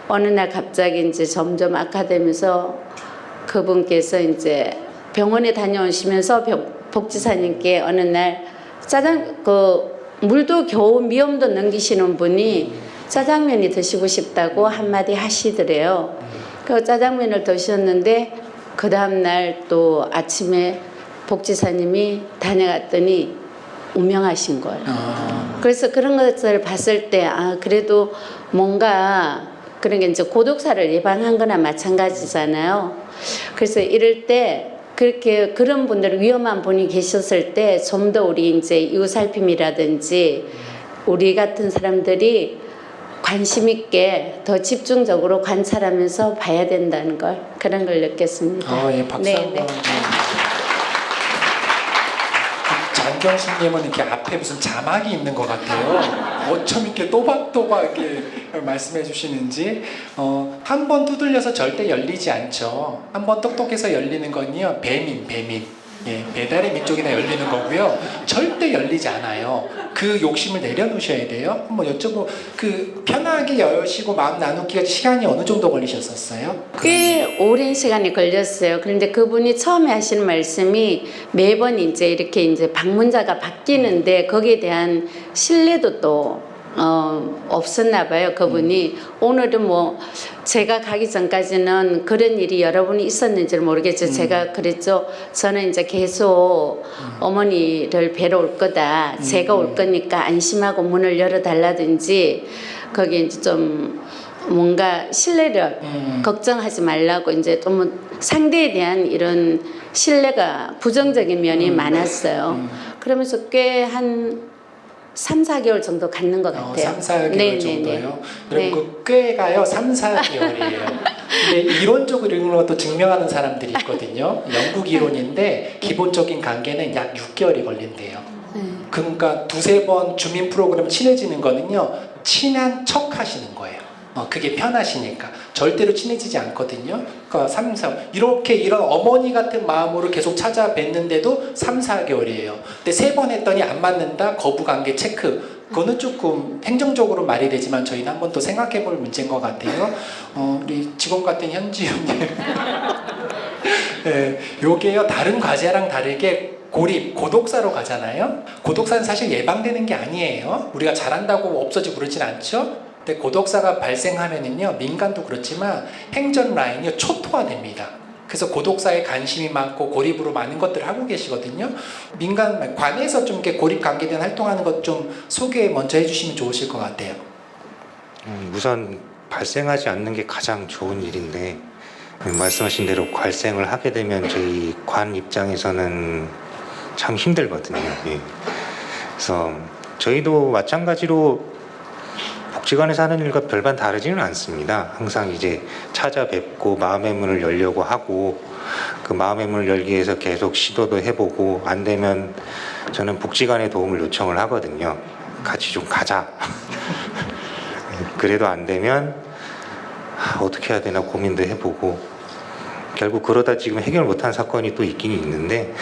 어느 날 갑자기 이제 점점 악화되면서 그분께서 이제 병원에 다녀오시면서 복지사님께 어느 날 물도 겨우 미염도 넘기시는 분이 짜장면이 드시고 싶다고 한마디 하시더래요. 그 짜장면을 드셨는데 그 다음날 또 아침에 복지사님이 다녀갔더니 운명하신 거예요. 그래서 그런 것을 봤을 때 그래도 뭔가 그런 게 이제 고독사를 예방한 거나 마찬가지잖아요. 그래서 이럴 때 그렇게 그런 분들, 위험한 분이 계셨을 때 좀 더 우리 이제 이웃살핌이라든지 우리 같은 사람들이 관심 있게 더 집중적으로 관찰하면서 봐야 된다는 걸, 그런 걸 느꼈습니다. 예, 박수 네, 한번. 네. 장경식님은 이렇게 앞에 무슨 자막이 있는 것 같아요. 어쩜 이렇게 또박또박 이렇게 말씀해 주시는지. 한 번 두들려서 절대 열리지 않죠. 한 번 똑똑해서 열리는 건요, 배민. 예, 배달의 민족이나 열리는 거고요. 절대 열리지 않아요. 그 욕심을 내려놓으셔야 돼요. 한번 여쭤보고, 편하게 여시고 마음 나누기가 시간이 어느 정도 걸리셨었어요? 꽤 오랜 시간이 걸렸어요. 그런데 그분이 처음에 하시는 말씀이 매번 이제 이렇게 이제 방문자가 바뀌는데 거기에 대한 신뢰도 또 없었나 봐요. 그분이 오늘은 뭐 제가 가기 전까지는 그런 일이 여러 번 있었는지를 모르겠죠. 제가 그랬죠. 저는 이제 계속 어머니를 뵈러 올 거다. 제가 올 거니까 안심하고 문을 열어달라든지, 거기 이제 좀 뭔가 신뢰를 걱정하지 말라고, 이제 좀 상대에 대한 이런 신뢰가 부정적인 면이 많았어요. 그러면서 꽤 한 3, 4개월 정도 갖는 것 같아요. 3, 4개월 네, 정도요? 네. 그럼 꽤가요 3, 4개월이에요. 근데 이론적으로 이런 것도 증명하는 사람들이 있거든요. 영국 이론인데 기본적인 관계는 약 6개월이 걸린대요. 그러니까 2-3번 주민 프로그램 친해지는 거는요, 친한 척 하시는 거예요. 그게 편하시니까. 절대로 친해지지 않거든요. 그러니까 3, 4, 이런 어머니 같은 마음으로 계속 찾아뵀는데도 3, 4개월이에요. 근데 3번 했더니 안 맞는다, 거부관계 체크. 그거는 조금 행정적으로 말이 되지만 저희는 한번 또 생각해 볼 문제인 것 같아요. 우리 직원 같은 현지훈님. 네, 요게요, 다른 과제랑 다르게 고독사로 가잖아요. 고독사는 사실 예방되는 게 아니에요. 우리가 잘한다고 없어지고 그러진 않죠. 근데 고독사가 발생하면은요, 민간도 그렇지만 행정 라인이 초토화됩니다. 그래서 고독사에 관심이 많고 고립으로 많은 것들을 하고 계시거든요. 민간 관에서 좀 이렇게 고립 관계된 활동하는 것 좀 소개 먼저 해주시면 좋으실 것 같아요. 우선 발생하지 않는 게 가장 좋은 일인데, 말씀하신 대로 발생을 하게 되면 저희 관 입장에서는 참 힘들거든요. 예. 그래서 저희도 마찬가지로 복지관에서 하는 일과 별반 다르지는 않습니다. 항상 이제 찾아뵙고 마음의 문을 열려고 하고, 그 마음의 문을 열기 위해서 계속 시도도 해보고, 안 되면 저는 복지관에 도움을 요청을 하거든요. 같이 좀 가자. 그래도 안 되면 어떻게 해야 되나 고민도 해보고, 결국 그러다 지금 해결 못한 사건이 또 있긴 있는데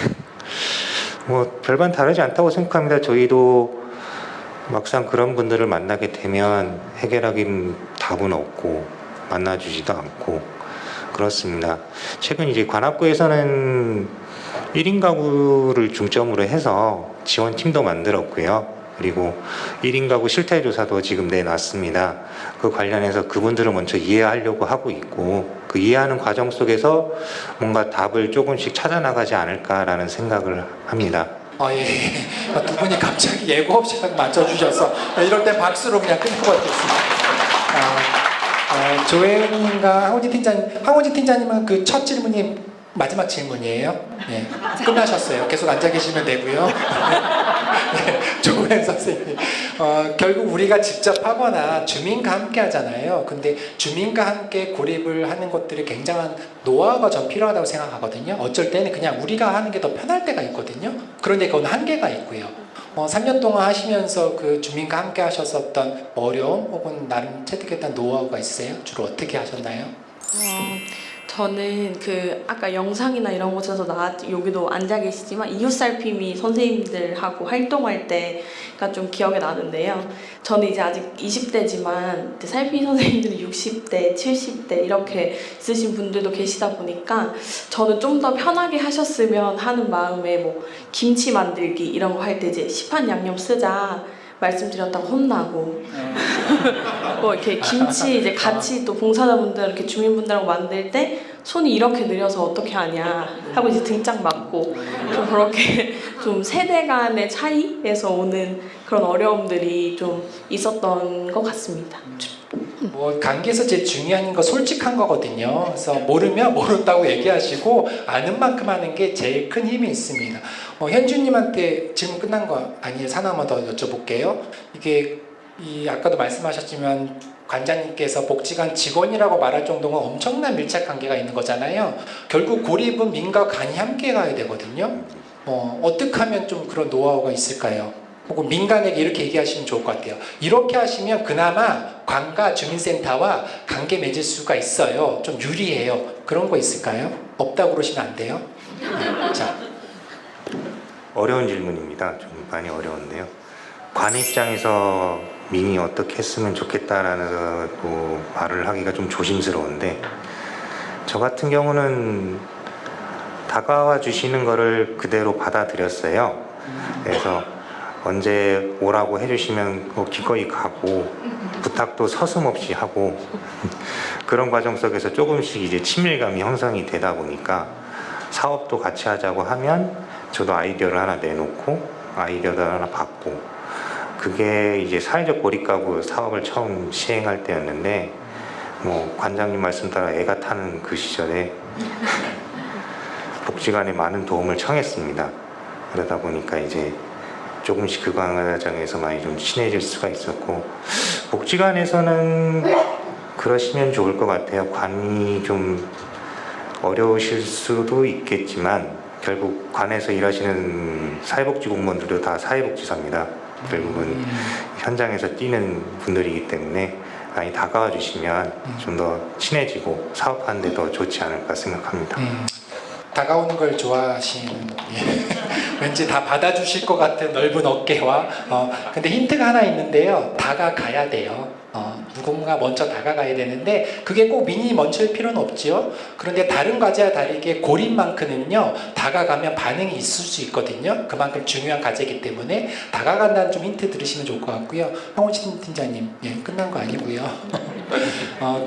뭐 별반 다르지 않다고 생각합니다. 저희도 막상 그런 분들을 만나게 되면 해결하긴 답은 없고 만나주지도 않고 그렇습니다. 최근 이제 관악구에서는 1인 가구를 중점으로 해서 지원팀도 만들었고요. 그리고 1인 가구 실태조사도 지금 내놨습니다. 그 관련해서 그분들을 먼저 이해하려고 하고 있고 그 이해하는 과정 속에서 뭔가 답을 조금씩 찾아나가지 않을까라는 생각을 합니다. 예. 두 분이 갑자기 예고 없이 딱 맞춰주셔서 이럴 땐 박수로 그냥 끊고 받겠습니다. 조혜은님과 황호지 팀장님은 그 첫 질문이 마지막 질문이에요. 네. 끝나셨어요. 계속 앉아 계시면 되고요. 네. 조혜은 선생님. 결국 우리가 직접 하거나 주민과 함께 하잖아요. 근데 주민과 함께 고립을 하는 것들이 굉장한 노하우가 전 필요하다고 생각하거든요. 어쩔 때는 그냥 우리가 하는 게 더 편할 때가 있거든요. 그런데 그건 한계가 있고요. 3년 동안 하시면서 그 주민과 함께 하셨었던 어려움 혹은 나름 체득했던 노하우가 있으세요? 주로 어떻게 하셨나요? 저는 그 아까 영상이나 이런 곳에서 여기도 앉아 계시지만 이웃살핌이 선생님들하고 활동할 때가 좀 기억에 나는데요. 저는 이제 아직 20대지만 살핌 선생님들이 60대, 70대 이렇게 있으신 분들도 계시다 보니까 저는 좀 더 편하게 하셨으면 하는 마음에 뭐 김치 만들기 이런 거 할 때 이제 시판 양념 쓰자 말씀드렸다고 혼나고 뭐 이렇게 김치 이제 같이 또 봉사자분들 이렇게 주민분들하고 만들 때 손이 이렇게 느려서 어떻게 하냐 하고 이제 등짝 맞고 좀 그렇게 좀 세대 간의 차이에서 오는 그런 어려움들이 좀 있었던 것 같습니다. 관계에서 제일 중요한 거 솔직한 거거든요. 그래서 모르면 모른다고 얘기하시고 아는 만큼 하는 게 제일 큰 힘이 있습니다. 현주님한테 질문 끝난 거 아니에요? 하나만 더 여쭤볼게요. 이게 아까도 말씀하셨지만 관장님께서 복지관 직원이라고 말할 정도면 엄청난 밀착 관계가 있는 거잖아요. 결국 고립은 민과 관이 함께 가야 되거든요. 어떻게 하면 좀 그런 노하우가 있을까요? 혹은 민간에게 이렇게 얘기하시면 좋을 것 같아요. 이렇게 하시면 그나마 관과 주민센터와 관계 맺을 수가 있어요. 좀 유리해요. 그런 거 있을까요? 없다고 그러시면 안 돼요. 자. 어려운 질문입니다. 좀 많이 어려운데요. 관 입장에서 민이 어떻게 했으면 좋겠다라는 말을 하기가 좀 조심스러운데 저 같은 경우는 다가와 주시는 거를 그대로 받아들였어요. 그래서 언제 오라고 해주시면 기꺼이 가고 부탁도 서슴없이 하고 그런 과정 속에서 조금씩 이제 친밀감이 형성이 되다 보니까 사업도 같이 하자고 하면 저도 아이디어를 하나 내놓고 아이디어를 하나 받고 그게 이제 사회적 고립가구 사업을 처음 시행할 때였는데 관장님 말씀 따라 애가 타는 그 시절에 복지관에 많은 도움을 청했습니다. 그러다 보니까 이제 조금씩 그 과정에서 많이 좀 친해질 수가 있었고 복지관에서는 그러시면 좋을 것 같아요. 관이 좀 어려우실 수도 있겠지만 결국 관에서 일하시는 사회복지 공무원들도 다 사회복지사입니다. 결국은 현장에서 뛰는 분들이기 때문에 많이 다가와 주시면 좀 더 친해지고 사업하는 데 더 좋지 않을까 생각합니다. 다가오는 걸 좋아하시는 왠지 다 받아주실 것 같은 넓은 어깨와 근데 힌트가 하나 있는데요. 다가가야 돼요. 누군가 먼저 다가가야 되는데 그게 꼭 민이 먼저일 필요는 없지요. 그런데 다른 과제와 다르게 고립만큼은요 다가가면 반응이 있을 수 있거든요. 그만큼 중요한 과제이기 때문에 다가간다는 좀 힌트 들으시면 좋을 것 같고요. 황호진 팀장님 끝난 거 아니고요.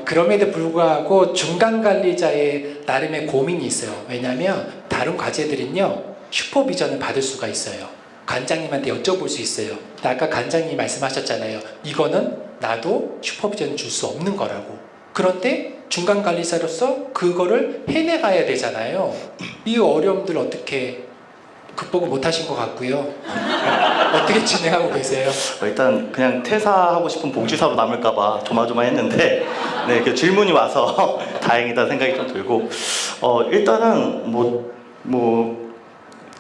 그럼에도 불구하고 중간관리자의 나름의 고민이 있어요. 왜냐하면 다른 과제들은요 슈퍼비전을 받을 수가 있어요. 관장님한테 여쭤볼 수 있어요. 아까 관장님이 말씀하셨잖아요. 이거는 나도 슈퍼비전 줄 수 없는 거라고. 그런데 중간관리사로서 그거를 해내가야 되잖아요. 이 어려움들 어떻게 극복을 못하신 것 같고요. 어떻게 진행하고 계세요? 일단 그냥 퇴사하고 싶은 복지사로 남을까봐 조마조마했는데 그 질문이 와서 다행이다 생각이 좀 들고 일단은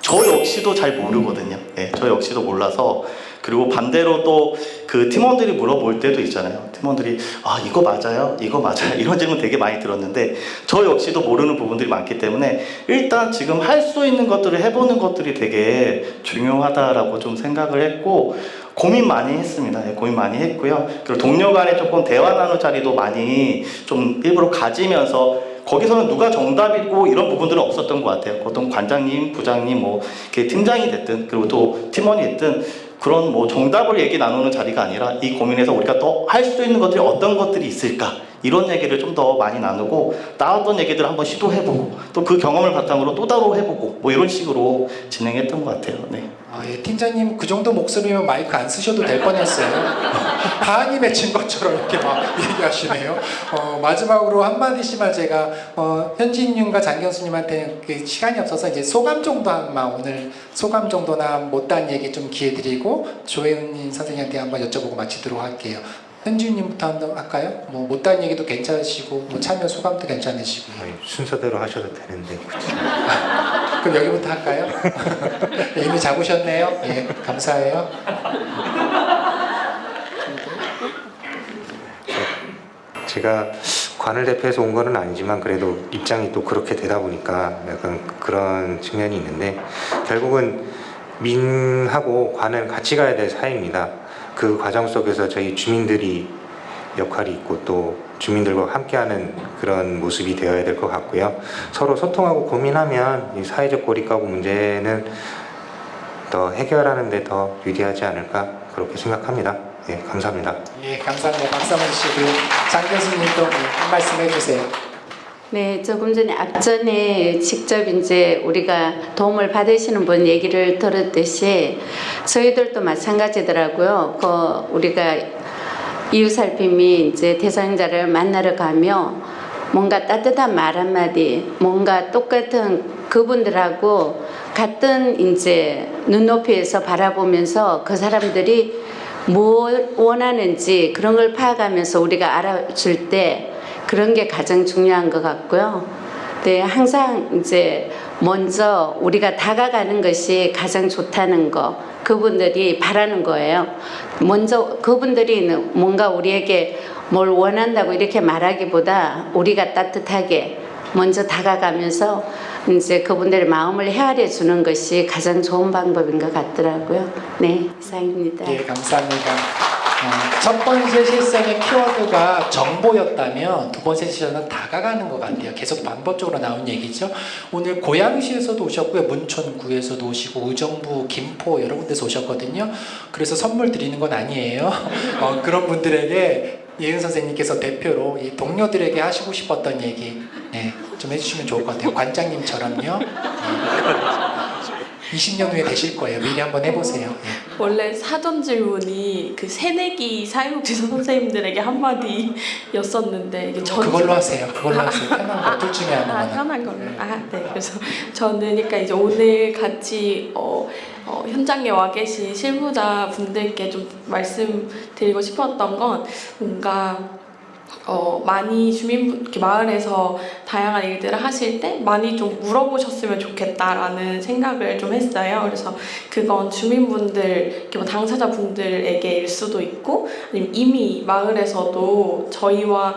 저 역시도 잘 모르거든요. 예, 저 역시도 몰라서. 그리고 반대로 또 그 팀원들이 물어볼 때도 있잖아요. 팀원들이 이거 맞아요? 이거 맞아요? 이런 질문 되게 많이 들었는데 저 역시도 모르는 부분들이 많기 때문에 일단 지금 할 수 있는 것들을 해보는 것들이 되게 중요하다라고 좀 생각을 했고 고민 많이 했습니다. 예, 고민 많이 했고요. 그리고 동료 간에 조금 대화 나눌 자리도 많이 좀 일부러 가지면서 거기서는 누가 정답이고 이런 부분들은 없었던 것 같아요. 어떤 관장님, 부장님, 뭐 이렇게 팀장이 됐든 그리고 또 팀원이 됐든 그런 뭐 정답을 얘기 나누는 자리가 아니라 이 고민에서 우리가 더 할 수 있는 것들이 어떤 것들이 있을까 이런 얘기를 좀 더 많이 나누고 나왔던 얘기들을 한번 시도해보고 또 그 경험을 바탕으로 또 따로 해보고 뭐 이런 식으로 진행했던 것 같아요. 네. 예, 팀장님 그 정도 목소리면 마이크 안 쓰셔도 될 뻔했어요. 한이 맺힌 것처럼 이렇게 막 얘기하시네요. 마지막으로 한마디씩만 제가 현진님과 장경수님한테 그 시간이 없어서 이제 소감 정도만 오늘 소감 정도나 못다한 얘기 좀 기회 드리고 조혜은님 선생님한테 한번 여쭤보고 마치도록 할게요. 현진님부터 한번 할까요? 뭐 못다한 얘기도 괜찮으시고 뭐 참여 소감도 괜찮으시고. 순서대로 하셔도 되는데 굳이. 그럼 여기부터 할까요? 이미 잡으셨네요. 예, 감사해요. 제가 관을 대표해서 온 거는 아니지만 그래도 입장이 또 그렇게 되다 보니까 약간 그런 측면이 있는데 결국은 민하고 관은 같이 가야 될 사이입니다. 그 과정 속에서 저희 주민들이 역할이 있고 또 주민들과 함께하는 그런 모습이 되어야 될 것 같고요. 서로 소통하고 고민하면 이 사회적 고립가구 문제는 더 해결하는 데 더 유리하지 않을까 그렇게 생각합니다. 예, 감사합니다. 예, 감사합니다. 박수 한번 주시고요. 장 교수님도 한 말씀 해주세요. 네, 조금 전에 앞전에 직접 이제 우리가 도움을 받으시는 분 얘기를 들었듯이 저희들도 마찬가지더라고요. 우리가 이웃살핌이 이제 대상자를 만나러 가며 뭔가 따뜻한 말 한마디, 뭔가 똑같은 그분들하고 같은 이제 눈높이에서 바라보면서 그 사람들이 뭘 원하는지 그런 걸 파악하면서 우리가 알아줄 때 그런 게 가장 중요한 것 같고요. 네, 항상 이제 먼저 우리가 다가가는 것이 가장 좋다는 거 그분들이 바라는 거예요. 먼저 그분들이 뭔가 우리에게 뭘 원한다고 이렇게 말하기보다 우리가 따뜻하게 먼저 다가가면서 이제 그분들의 마음을 헤아려 주는 것이 가장 좋은 방법인 것 같더라고요. 네, 이상입니다. 예, 감사합니다. 첫 번째 실생의 키워드가 정보였다면 두 번째 실생은 다가가는 것 같아요. 계속 반복적으로 나온 얘기죠. 오늘 고양시에서도 오셨고요. 문천구에서도 오시고 의정부, 김포 여러 군데서 오셨거든요. 그래서 선물 드리는 건 아니에요. 그런 분들에게 예은 선생님께서 대표로 이 동료들에게 하시고 싶었던 얘기 좀 해주시면 좋을 것 같아요. 관장님처럼요. 20년 후에 되실 거예요. 미리 한번 해보세요. 원래 사전 질문이 그 새내기 사회복지사 선생님들에게 한마디였었는데 이게 그걸로 하세요. 그걸로 하세요. 편한 거 둘 중에 하나만. 편한 걸로. 네. 그래서 저는 그러니까 이제 오늘 같이 현장에 와 계신 실무자 분들께 좀 말씀드리고 싶었던 건 뭔가 많이 이렇게 마을에서 다양한 일들을 하실 때 많이 좀 물어보셨으면 좋겠다라는 생각을 좀 했어요. 그래서 그건 주민분들, 이렇게 뭐 당사자분들에게일 수도 있고, 아니면 이미 마을에서도 저희와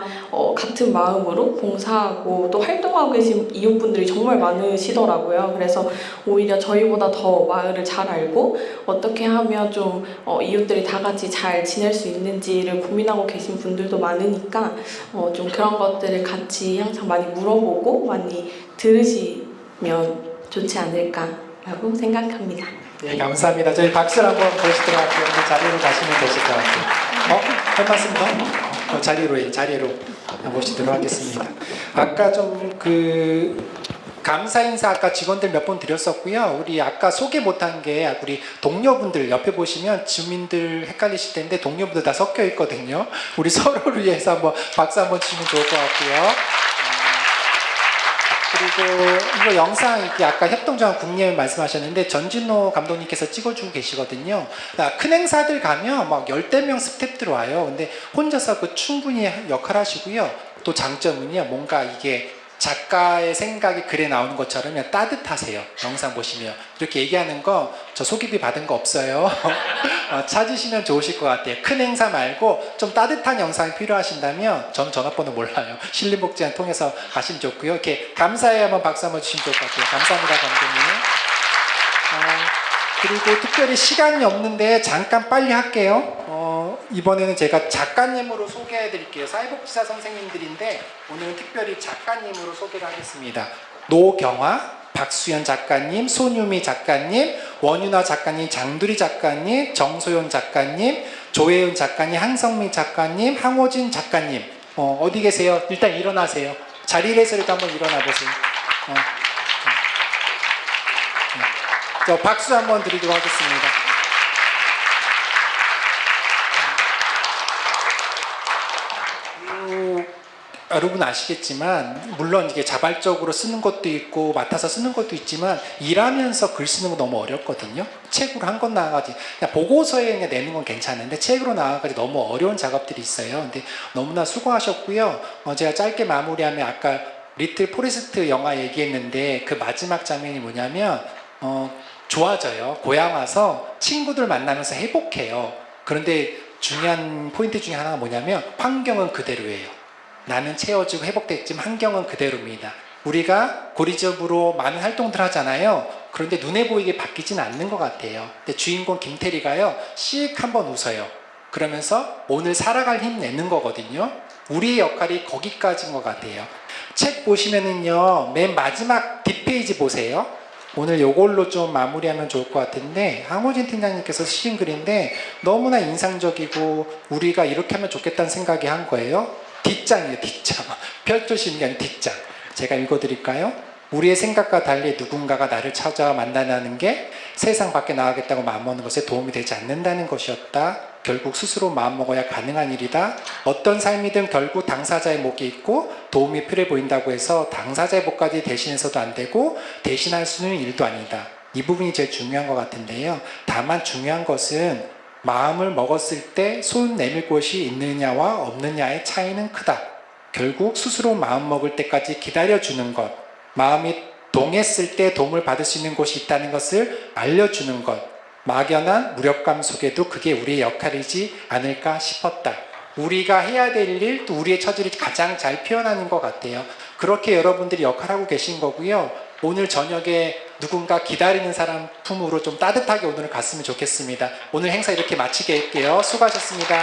같은 마음으로 봉사하고 또 활동하고 계신 이웃분들이 정말 많으시더라고요. 그래서 오히려 저희보다 더 마을을 잘 알고 어떻게 하면 좀 이웃들이 다 같이 잘 지낼 수 있는지를 고민하고 계신 분들도 많으니까 좀 그런 것들을 같이 항상 많이 물어보고 많이 들으시면 좋지 않을까라고 생각합니다. 네, 감사합니다. 저희 박수를 한번 보시도록 할게요. 자리로 가시면 되실 것 같아요. 한 말씀 더? 자리로 모시도록 하겠습니다. 아까 좀 감사 인사 아까 직원들 몇 분 드렸었고요. 우리 아까 소개 못한 게 우리 동료분들 옆에 보시면 주민들 헷갈리실 텐데 동료분들 다 섞여 있거든요. 우리 서로를 위해서 한번 박수 한번 치면 좋을 것 같고요. 그리고 이거 영상 이렇게 아까 협동조합 국립 말씀하셨는데 전진호 감독님께서 찍어주고 계시거든요. 큰 행사들 가면 막 10명 스태프들 와요. 근데 혼자서 충분히 역할 하시고요. 또 장점은요. 뭔가 이게 작가의 생각이 글에 나오는 것처럼 그냥 따뜻하세요. 영상 보시면 이렇게 얘기하는 거 저 소개비 받은 거 없어요. 찾으시면 좋으실 것 같아요. 큰 행사 말고 좀 따뜻한 영상이 필요하신다면 저는 전화번호 몰라요. 신림복지관 통해서 가시면 좋고요. 이렇게 감사해 한번 박수 한번 주시면 좋을 것 같아요. 감사합니다, 감독님. 그리고 특별히 시간이 없는데 잠깐 빨리 할게요. 이번에는 제가 작가님으로 소개해 드릴게요. 사회복지사 선생님들인데 오늘은 특별히 작가님으로 소개를 하겠습니다. 노경화, 박수연 작가님, 손유미 작가님, 원윤아 작가님, 장두리 작가님, 정소연 작가님, 조혜은 작가님, 한성민 작가님, 항호진 작가님. 어디 계세요? 일단 일어나세요. 자리에서라도 한번 일어나 보세요. 저 박수 한번 드리도록 하겠습니다. 여러분 아시겠지만 물론 이게 자발적으로 쓰는 것도 있고 맡아서 쓰는 것도 있지만 일하면서 글 쓰는 거 너무 어렵거든요. 책으로 한 권 나와가지고 그냥 보고서에 그냥 내는 건 괜찮은데 책으로 나와가지고 너무 어려운 작업들이 있어요. 근데 너무나 수고하셨고요. 제가 짧게 마무리하면 아까 리틀 포레스트 영화 얘기했는데 그 마지막 장면이 뭐냐면 좋아져요. 고향 와서 친구들 만나면서 회복해요. 그런데 중요한 포인트 중에 하나가 뭐냐면 환경은 그대로예요. 나는 채워지고 회복됐지만 환경은 그대로입니다. 우리가 고리적으로 많은 활동들 하잖아요. 그런데 눈에 보이게 바뀌지는 않는 것 같아요. 근데 주인공 김태리가요, 씩 한번 웃어요. 그러면서 오늘 살아갈 힘 내는 거거든요. 우리의 역할이 거기까지인 것 같아요. 책 보시면은요, 맨 마지막 뒷페이지 보세요. 오늘 요걸로 좀 마무리하면 좋을 것 같은데, 항호진 팀장님께서 쓰신 글인데 너무나 인상적이고 우리가 이렇게 하면 좋겠다는 생각이 한 거예요. 뒷장이에요, 뒷장. 펼쳐지는 게 아니라 뒷장. 제가 읽어드릴까요? 우리의 생각과 달리 누군가가 나를 찾아와 만나는 게 세상 밖에 나가겠다고 마음먹는 것에 도움이 되지 않는다는 것이었다. 결국 스스로 마음먹어야 가능한 일이다. 어떤 삶이든 결국 당사자의 목이 있고 도움이 필요해 보인다고 해서 당사자의 목까지 대신해서도 안 되고 대신할 수 있는 일도 아니다. 이 부분이 제일 중요한 것 같은데요. 다만 중요한 것은 마음을 먹었을 때 손 내밀 곳이 있느냐와 없느냐의 차이는 크다. 결국 스스로 마음 먹을 때까지 기다려주는 것, 마음이 동했을 때 도움을 받을 수 있는 곳이 있다는 것을 알려주는 것, 막연한 무력감 속에도 그게 우리의 역할이지 않을까 싶었다. 우리가 해야 될 일, 또 우리의 처지를 가장 잘 표현하는 것 같아요. 그렇게 여러분들이 역할하고 계신 거고요. 오늘 저녁에 누군가 기다리는 사람 품으로 좀 따뜻하게 오늘 갔으면 좋겠습니다. 오늘 행사 이렇게 마치게 할게요. 수고하셨습니다.